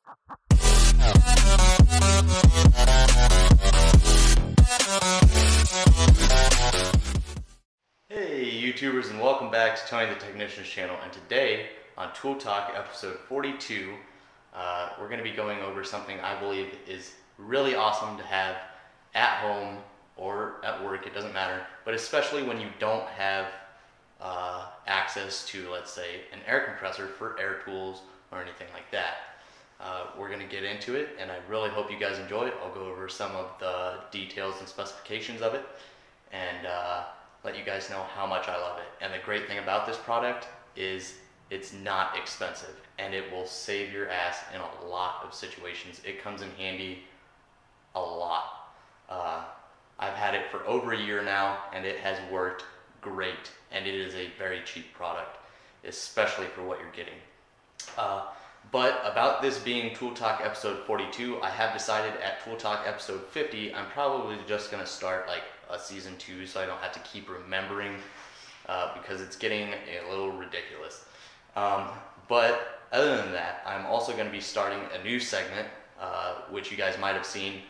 Hey YouTubers, and welcome back to Tony the Technician's channel. And today on Tool Talk episode 42, we're going to be going over something I believe is really awesome to have at home or at work, it doesn't matter, but especially when you don't have access to, let's say, an air compressor for air tools or anything like that. We're going to get into it, and I really hope you guys enjoy it. I'll go over some of the details and specifications of it, and let you guys know how much I love it. And the great thing about this product is it's not expensive, and it will save your ass in a lot of situations. It comes in handy a lot. I've had it for over a year now, and it has worked great, and it is a very cheap product, especially for what you're getting. But about this being Tool Talk episode 42, I have decided at Tool Talk episode 50, I'm probably just going to start like a season 2, so I don't have to keep remembering, because it's getting a little ridiculous. But other than that, I'm also going to be starting a new segment, which you guys might have seen,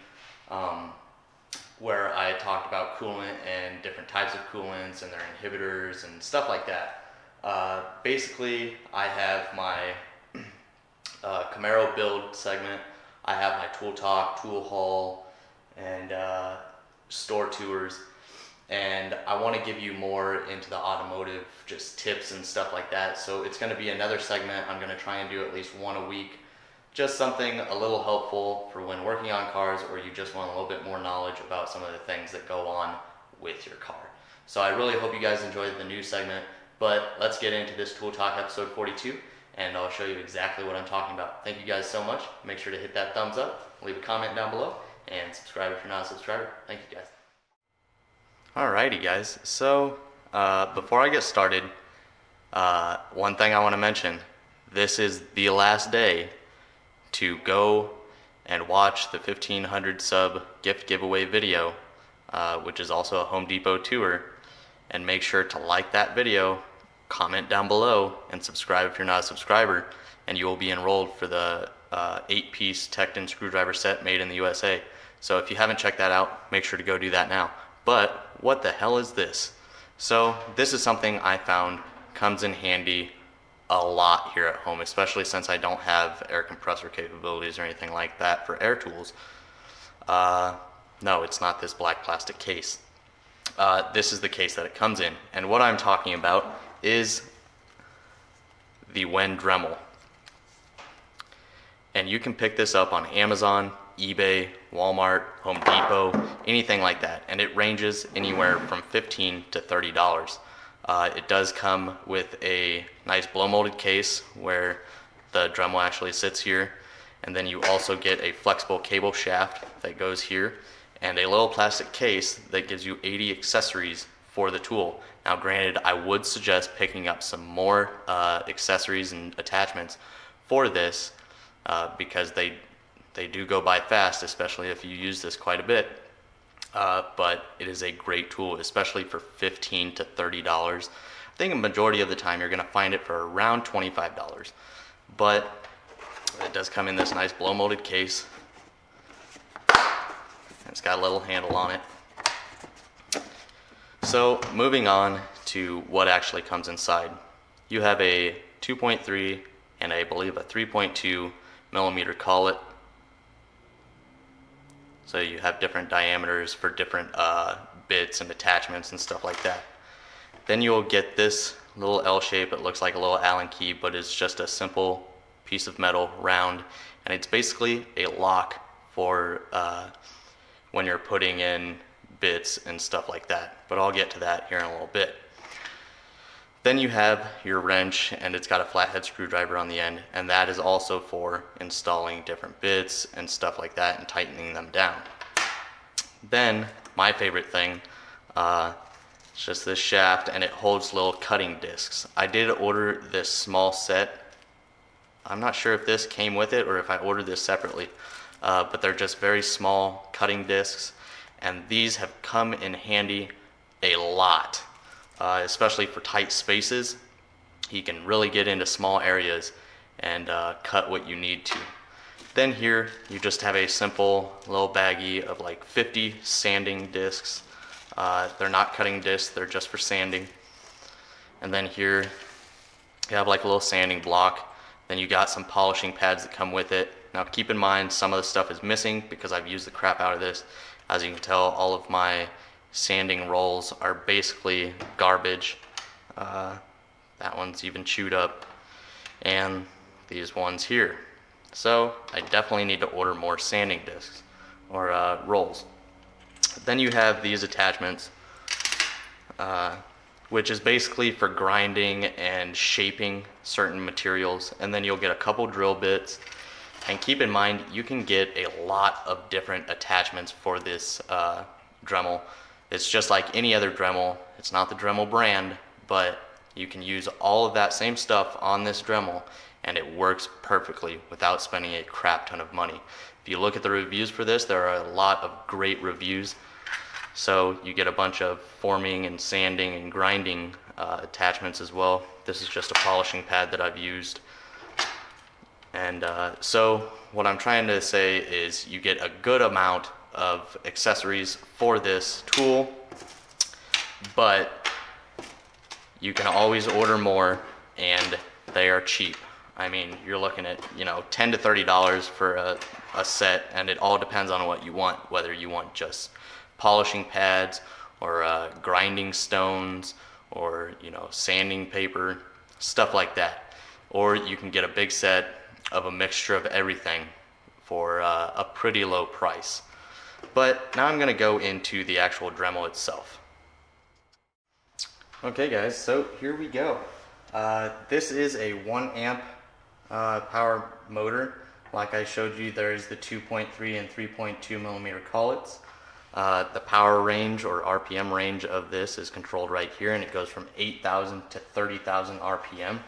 where I talked about coolant and different types of coolants and their inhibitors and stuff like that. Basically, I have my Camaro build segment, I have my Tool Talk, tool haul, and store tours, and I want to give you more into the automotive, just tips and stuff like that. So it's going to be another segment. I'm going to try and do at least one a week, just something a little helpful for when working on cars, or you just want a little bit more knowledge about some of the things that go on with your car. So I really hope you guys enjoyed the new segment, but let's get into this Tool Talk episode 42, and I'll show you exactly what I'm talking about. Thank you guys so much. Make sure to hit that thumbs up, leave a comment down below, and subscribe if you're not a subscriber. Thank you guys. Alrighty guys, so before I get started, one thing I want to mention, this is the last day to go and watch the 1500 sub gift giveaway video, which is also a Home Depot tour, and make sure to like that video, comment down below, and subscribe if you're not a subscriber, and you will be enrolled for the 8-piece Tekton screwdriver set made in the USA. So if you haven't checked that out, make sure to go do that now. But what the hell is this? So this is something I found comes in handy a lot here at home, especially since I don't have air compressor capabilities or anything like that for air tools. No, it's not this black plastic case. This is the case that it comes in, and what I'm talking about is the Wen Dremel. And you can pick this up on Amazon, eBay, Walmart, Home Depot, anything like that, and it ranges anywhere from $15 to $30. It does come with a nice blow molded case where the Dremel actually sits here, and then you also get a flexible cable shaft that goes here, and a little plastic case that gives you 80 accessories for the tool. Now granted, I would suggest picking up some more accessories and attachments for this, because they do go by fast, especially if you use this quite a bit. But it is a great tool, especially for $15 to $30. I think a majority of the time you're going to find it for around $25. But it does come in this nice blow molded case. It's got a little handle on it. So moving on to what actually comes inside. You have a 2.3 and I believe a 3.2 millimeter collet. So you have different diameters for different bits and attachments and stuff like that. Then you'll get this little L shape. It looks like a little Allen key, but it's just a simple piece of metal, round, and it's basically a lock for when you're putting in bits and stuff like that. But I'll get to that here in a little bit. Then you have your wrench, and it's got a flathead screwdriver on the end, and that is also for installing different bits and stuff like that and tightening them down. Then my favorite thing, it's just this shaft, and it holds little cutting discs. I did order this small set. I'm not sure if this came with it or if I ordered this separately, but they're just very small cutting discs, and these have come in handy a lot. Especially for tight spaces. You can really get into small areas and cut what you need to. Then here you just have a simple little baggie of like 50 sanding discs. They're not cutting discs, they're just for sanding. And then here you have like a little sanding block. Then you got some polishing pads that come with it. Now keep in mind some of the stuff is missing because I've used the crap out of this. As you can tell, all of my sanding rolls are basically garbage. That one's even chewed up, and these ones here. So I definitely need to order more sanding discs or rolls. Then you have these attachments, which is basically for grinding and shaping certain materials. And then you'll get a couple drill bits. And keep in mind, you can get a lot of different attachments for this Dremel. It's just like any other Dremel. It's not the Dremel brand, but you can use all of that same stuff on this Dremel, and it works perfectly without spending a crap ton of money. If you look at the reviews for this, there are a lot of great reviews. So you get a bunch of forming and sanding and grinding attachments as well. This is just a polishing pad that I've used. And so what I'm trying to say is you get a good amount of accessories for this tool, but you can always order more, and they are cheap. I mean, you're looking at, you know, $10 to $30 for a set, and it all depends on what you want, whether you want just polishing pads or grinding stones or, you know, sanding paper, stuff like that. Or you can get a big set of a mixture of everything for a pretty low price. But now I'm going to go into the actual Dremel itself. Okay guys, so here we go. This is a 1 amp power motor. Like I showed you, there's the 2.3 and 3.2 millimeter collets. The power range or RPM range of this is controlled right here, and it goes from 8,000 to 30,000 RPM.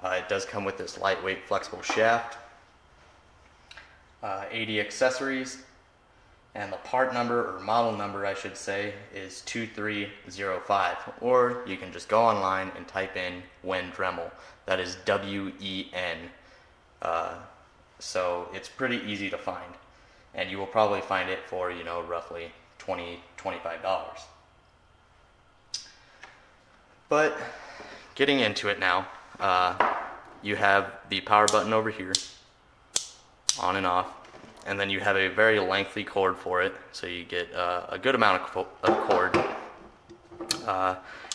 It does come with this lightweight flexible shaft, 80 accessories, and the part number, or model number I should say, is 2305. Or you can just go online and type in Wen Dremel. That is W-E-N. So it's pretty easy to find. And you will probably find it for, you know, roughly $20, $25. But getting into it now, you have the power button over here, on and off. And then you have a very lengthy cord for it, so you get a good amount of cord.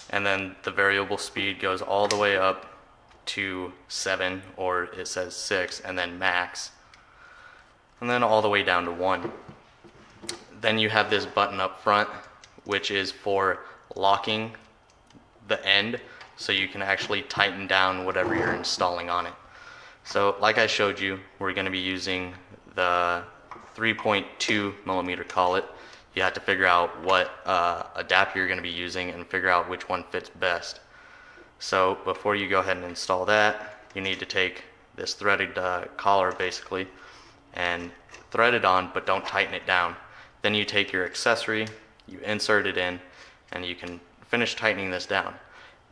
And then the variable speed goes all the way up to 7, or it says 6, and then max. And then all the way down to 1. Then you have this button up front, which is for locking the end, so you can actually tighten down whatever you're installing on it. So like I showed you, we're going to be using the 3.2 millimeter collet. You have to figure out what adapter you're going to be using and figure out which one fits best. So before you go ahead and install that, you need to take this threaded collar basically and thread it on, but don't tighten it down. Then you take your accessory, you insert it in, and you can finish tightening this down.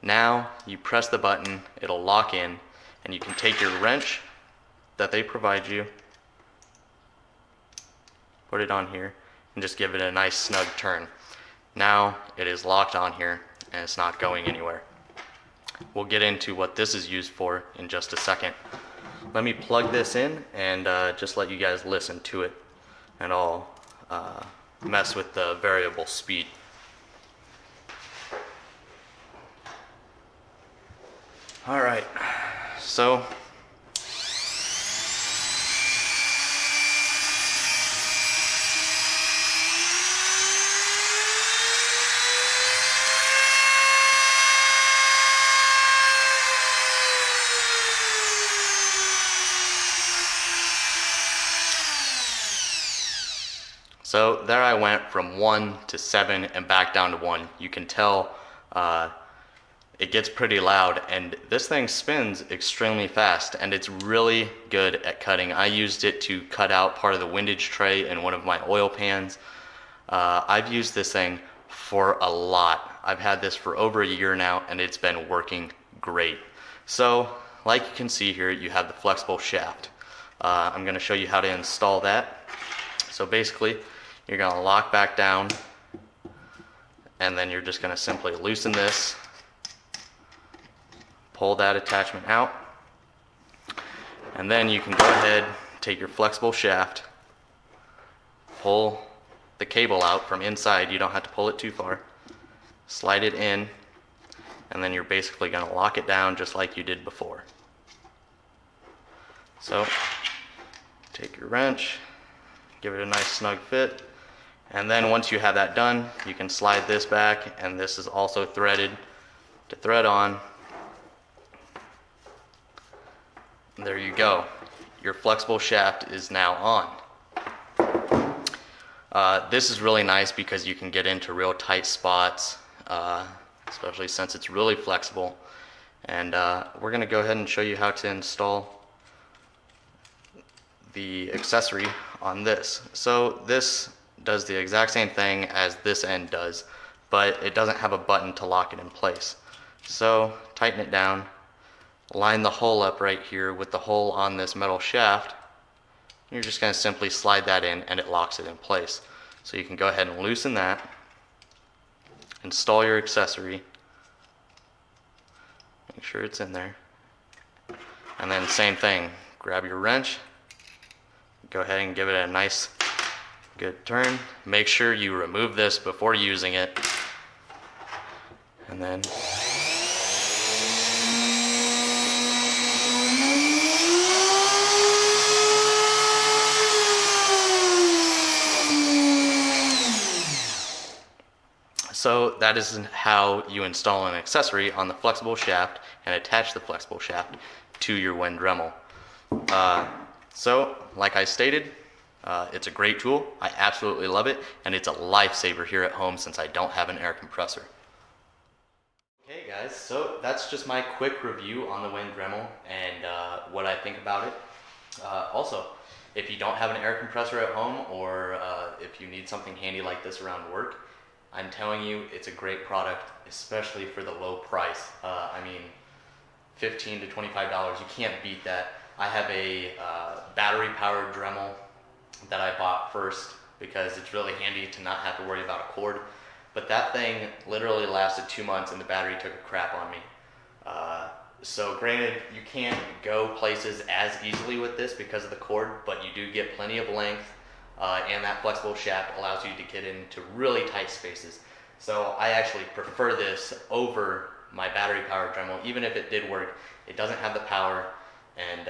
Now you press the button, it'll lock in, and you can take your wrench that they provide you, put it on here, and just give it a nice snug turn. Now it is locked on here and it's not going anywhere. We'll get into what this is used for in just a second. Let me plug this in and just let you guys listen to it, and I'll mess with the variable speed. Alright, so there I went from 1 to 7 and back down to 1. You can tell it gets pretty loud, and this thing spins extremely fast, and it's really good at cutting. I used it to cut out part of the windage tray in one of my oil pans. I've used this thing for a lot. I've had this for over a year now, and it's been working great. So like you can see here, you have the flexible shaft. I'm going to show you how to install that. So basically, you're going to lock back down, and then you're just going to simply loosen this, pull that attachment out, and then you can go ahead, take your flexible shaft, pull the cable out from inside. You don't have to pull it too far. Slide it in, and then you're basically going to lock it down just like you did before. So take your wrench, give it a nice snug fit, and then once you have that done, you can slide this back, and this is also threaded to thread on. And there you go. Your flexible shaft is now on. This is really nice because you can get into real tight spots, especially since it's really flexible. And we're going to go ahead and show you how to install the accessory on this. So this does the exact same thing as this end does, but it doesn't have a button to lock it in place. So tighten it down, line the hole up right here with the hole on this metal shaft. You're just going to simply slide that in, and it locks it in place. So you can go ahead and loosen that, install your accessory, make sure it's in there, and then same thing, grab your wrench, go ahead and give it a nice good turn. Make sure you remove this before using it, and then so that is how you install an accessory on the flexible shaft and attach the flexible shaft to your wind Dremel. So, like I stated, it's a great tool. I absolutely love it, and it's a lifesaver here at home since I don't have an air compressor. Okay guys, so that's just my quick review on the wind Dremel and what I think about it. Also, if you don't have an air compressor at home, or if you need something handy like this around work, I'm telling you, it's a great product, especially for the low price. I mean, $15 to $25, you can't beat that. I have a battery-powered Dremel that I bought first because it's really handy to not have to worry about a cord. But that thing literally lasted 2 months and the battery took a crap on me. So granted, you can't go places as easily with this because of the cord, but you do get plenty of length, and that flexible shaft allows you to get into really tight spaces. So I actually prefer this over my battery-powered Dremel. Even if it did work, it doesn't have the power, and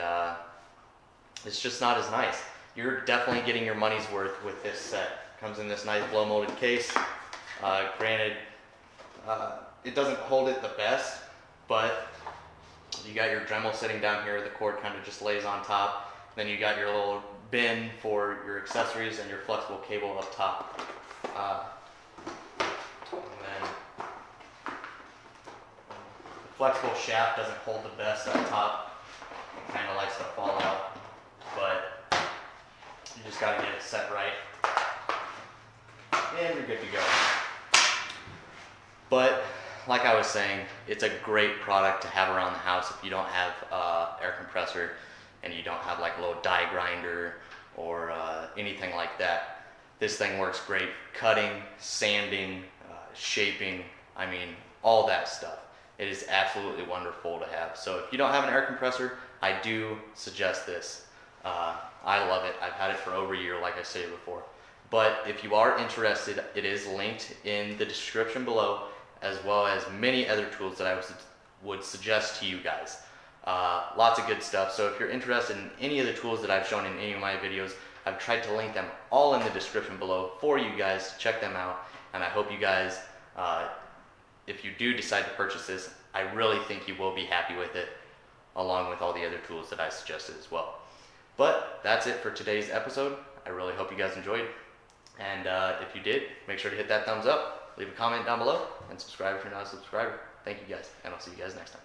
it's just not as nice. You're definitely getting your money's worth with this set. Comes in this nice blow molded case. Granted, it doesn't hold it the best, but you got your Dremel sitting down here, the cord kind of just lays on top. Then you got your little bin for your accessories and your flexible cable up top. And then the flexible shaft doesn't hold the best up top. It kind of likes to fall out, but you just got to get it set right, and you're good to go. But like I was saying, it's a great product to have around the house if you don't have air compressor and you don't have like a little die grinder or anything like that. This thing works great cutting, sanding, shaping, I mean, all that stuff. It is absolutely wonderful to have. So if you don't have an air compressor, I do suggest this. I love it. I've had it for over a year, like I said before. But if you are interested, it is linked in the description below, as well as many other tools that I would suggest to you guys. Lots of good stuff. So if you're interested in any of the tools that I've shown in any of my videos, I've tried to link them all in the description below for you guys to check them out. And I hope you guys, if you do decide to purchase this, I really think you will be happy with it, along with all the other tools that I suggested as well. But that's it for today's episode. I really hope you guys enjoyed. And if you did, make sure to hit that thumbs up, leave a comment down below, and subscribe if you're not a subscriber. Thank you guys, and I'll see you guys next time.